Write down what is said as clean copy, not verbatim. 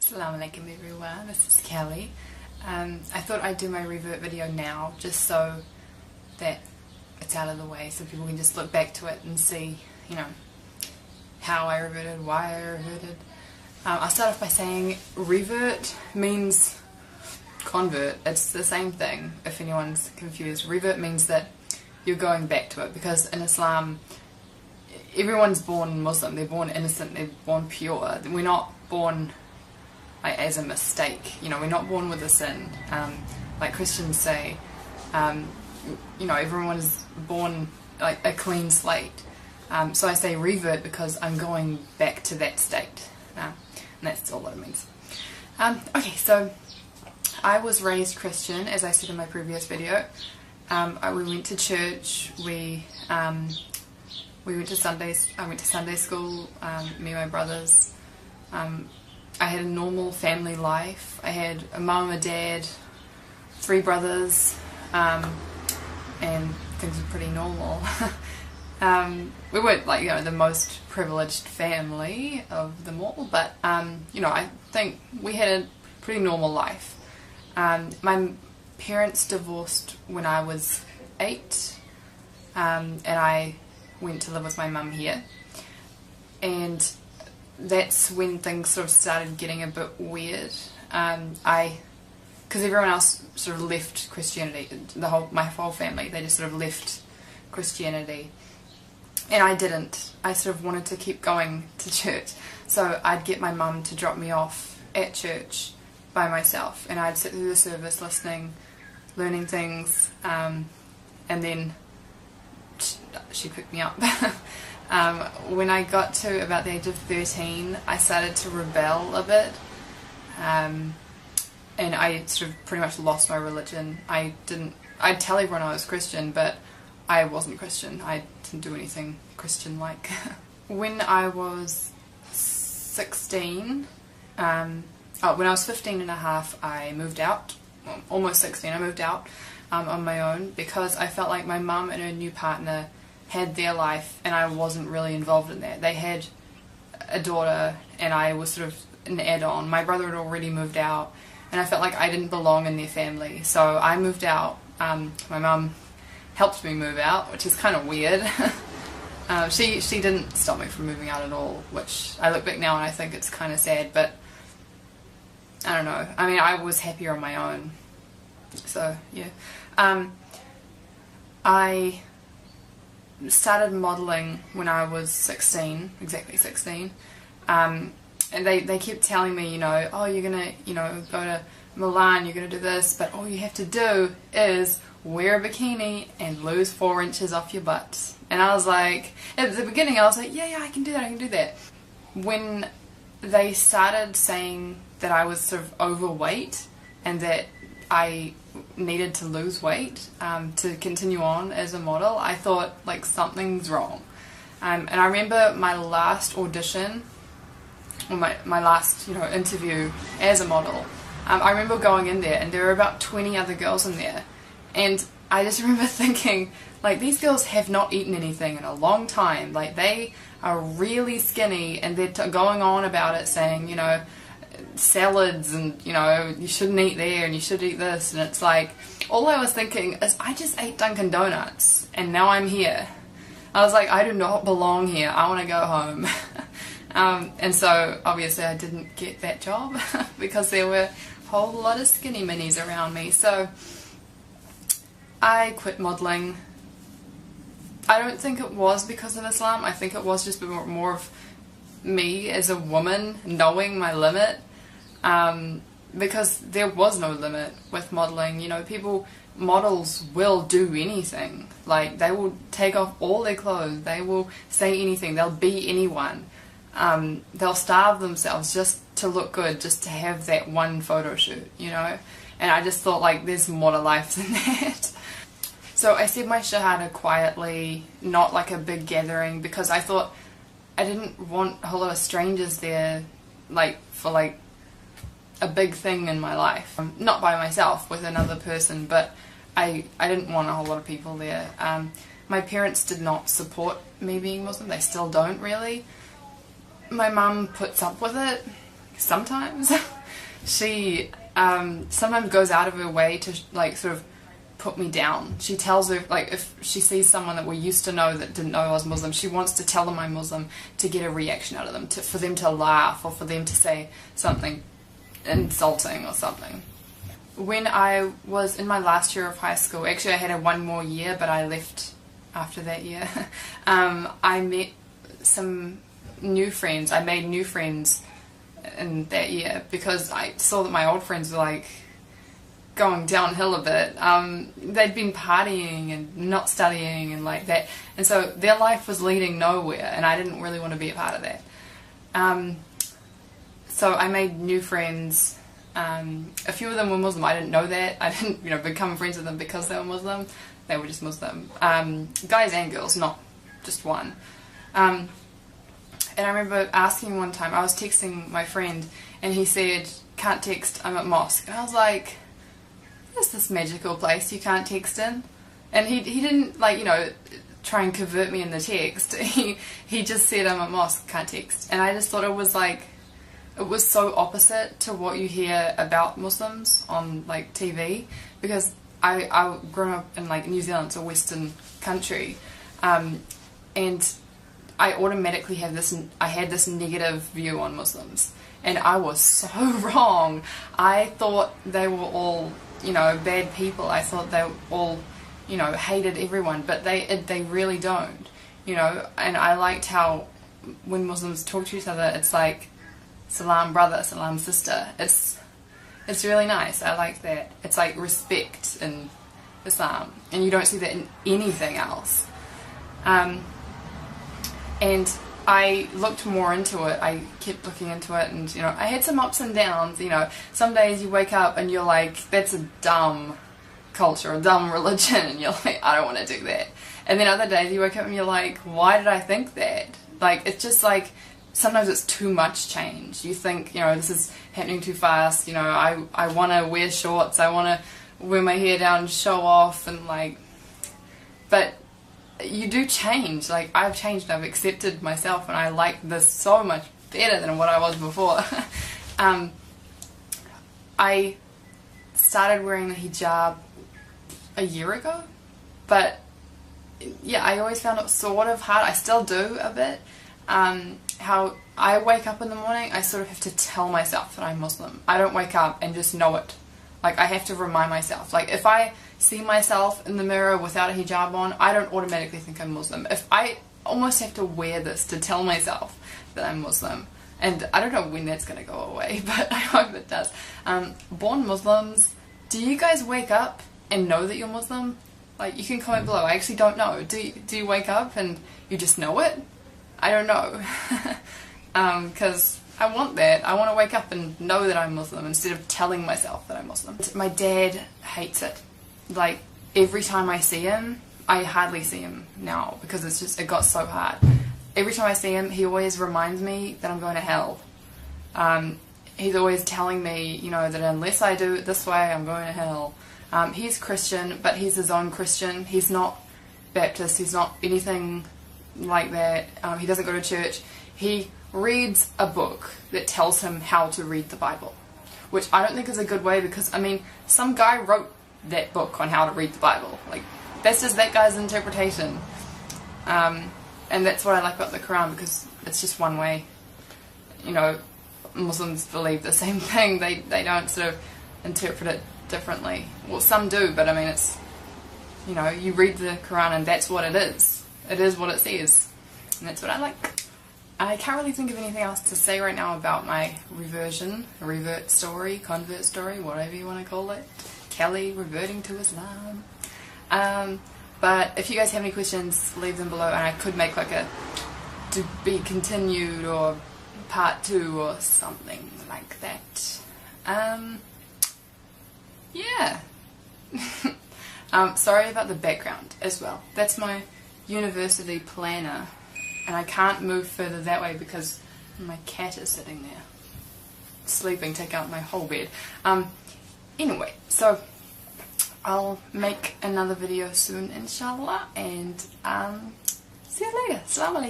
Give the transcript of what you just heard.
Assalamu alaikum everyone, this is Kelly. I thought I'd do my revert video now just so that it's out of the way so people can just look back to it and see, you know, how I reverted, why I reverted. I'll start off by saying revert means convert. It's the same thing if anyone's confused. Revert means that you're going back to it, because in Islam everyone's born Muslim, they're born innocent, they're born pure. We're not born as a mistake, you know, we're not born with a sin, like Christians say. You know, everyone is born like a clean slate. So I say revert because I'm going back to that state, and that's all that it means. Okay, so I was raised Christian, as I said in my previous video. We went to church, we went to Sundays. I went to Sunday school, me and my brothers. I had a normal family life. I had a mum, a dad, 3 brothers, and things were pretty normal. We weren't like, you know, the most privileged family of them all, but you know, I think we had a pretty normal life. My parents divorced when I was 8, and I went to live with my mum here, and that's when things sort of started getting a bit weird. Because everyone else sort of left Christianity, my whole family, they just sort of left Christianity, and I didn't. I sort of wanted to keep going to church, so I'd get my mum to drop me off at church by myself, and I'd sit through the service listening, learning things, and then she'd pick me up. When I got to about the age of 13, I started to rebel a bit, and I sort of pretty much lost my religion. I'd tell everyone I was Christian, but I wasn't Christian. I didn't do anything Christian-like. When I was 16, when I was 15 and a half, I moved out. Well, almost 16, I moved out on my own, because I felt like my mum and her new partner had their life and I wasn't really involved in that. They had a daughter and I was sort of an add-on. My brother had already moved out and I felt like I didn't belong in their family, so I moved out. My mum helped me move out, which is kind of weird. She didn't stop me from moving out at all, which I look back now and I think it's kind of sad, but I don't know. I mean, I was happier on my own, so yeah. I started modelling when I was 16, exactly 16, and they kept telling me, you know, oh, you're gonna, you know, go to Milan, you're gonna do this, but all you have to do is wear a bikini and lose 4 inches off your butt. And I was like, at the beginning I was like, yeah, I can do that, I can do that. When they started saying that I was sort of overweight and that I needed to lose weight to continue on as a model, I thought like something's wrong. And I remember my last audition, or my last, you know, interview as a model. I remember going in there and there were about 20 other girls in there, and I just remember thinking, like, these girls have not eaten anything in a long time. Like, they are really skinny and they're going on about it, saying, you know, salads and, you know, you shouldn't eat there and you should eat this, and it's like, all I was thinking is I just ate Dunkin' Donuts and now I'm here. I was like, I do not belong here, I want to go home. And so obviously I didn't get that job because there were a whole lot of skinny minis around me, so I quit modelling. I don't think it was because of Islam. I think it was just more of me as a woman knowing my limit, because there was no limit with modelling. You know, models will do anything. Like, they will take off all their clothes, they will say anything, they'll be anyone. They'll starve themselves just to look good, just to have that one photo shoot, you know. And I just thought, like, there's more to life than that. So I said my shahada quietly, not like a big gathering, because I thought I didn't want a whole lot of strangers there, like, for like a big thing in my life. Not by myself, with another person, but I didn't want a whole lot of people there. My parents did not support me being Muslim, they still don't really. My mum puts up with it sometimes. she sometimes goes out of her way to like sort of put me down. She tells her, like, if she sees someone that we used to know that didn't know I was Muslim, she wants to tell them I'm Muslim to get a reaction out of them, for them to laugh or for them to say something insulting or something. When I was in my last year of high school, actually I had one more year but I left after that year, I met some new friends. I made new friends in that year because I saw that my old friends were like going downhill a bit. They'd been partying and not studying and like that, and so their life was leading nowhere and I didn't really want to be a part of that. So I made new friends. A few of them were Muslim. I didn't know that. I didn't, become friends with them because they were Muslim. They were just Muslim. Guys and girls, not just one. And I remember asking one time, I was texting my friend and he said, "Can't text, I'm at mosque." And I was like, "There's this magical place you can't text in." And he didn't try and convert me in the text. He just said, "I'm at mosque, can't text." And I just thought it was so opposite to what you hear about Muslims on like TV, because I grew up in like New Zealand, it's a Western country, and I automatically had this negative view on Muslims, and I was so wrong. I thought they were all bad people. I thought they all hated everyone, but they really don't, and I liked how when Muslims talk to each other it's like salam brother, salam sister. It's really nice. I like that. It's like respect in Islam, and you don't see that in anything else. And I looked more into it. I kept looking into it, and I had some ups and downs. Some days you wake up and you're like, that's a dumb culture, a dumb religion, and you're like, I don't want to do that. And then other days you wake up and you're like, why did I think that? Like, it's just like, sometimes it's too much change. You think, this is happening too fast. I want to wear shorts. I want to wear my hair down and show off, and like, but you do change. Like, I've changed. I've accepted myself, and I like this so much better than what I was before. I started wearing the hijab a year ago, but yeah, I always found it sort of hard. I still do a bit. How I wake up in the morning, I sort of have to tell myself that I'm Muslim. I don't wake up and just know it. Like, I have to remind myself. Like, if I see myself in the mirror without a hijab on, I don't automatically think I'm Muslim. If I almost have to wear this to tell myself that I'm Muslim. And I don't know when that's going to go away, but I hope it does. Born Muslims, do you guys wake up and know that you're Muslim? Like, you can comment below. I actually don't know. Do you wake up and you just know it? I don't know. Because I want that. I want to wake up and know that I'm Muslim instead of telling myself that I'm Muslim. My dad hates it. Like, every time I see him, I hardly see him now because it got so hard. Every time I see him, he always reminds me that I'm going to hell. He's always telling me, that unless I do it this way, I'm going to hell. He's Christian, but he's his own Christian. He's not Baptist. He's not anything like that. He doesn't go to church. He reads a book that tells him how to read the Bible, which I don't think is a good way, because some guy wrote that book on how to read the Bible. Like, that's just that guy's interpretation, and that's what I like about the Quran, because it's just one way. Muslims believe the same thing. They don't sort of interpret it differently. Well, some do, but it's you read the Quran and that's what it is. It is what it says, and that's what I like. I can't really think of anything else to say right now about my revert story, convert story, whatever you want to call it. Kelly reverting to Islam. But if you guys have any questions, leave them below, and I could make like a to be continued or part 2 or something like that. Yeah. Sorry about the background as well. That's my university planner, and I can't move further that way because my cat is sitting there sleeping, take out my whole bed. Anyway, so I'll make another video soon, inshallah, and see you later. Assalamu alaikum.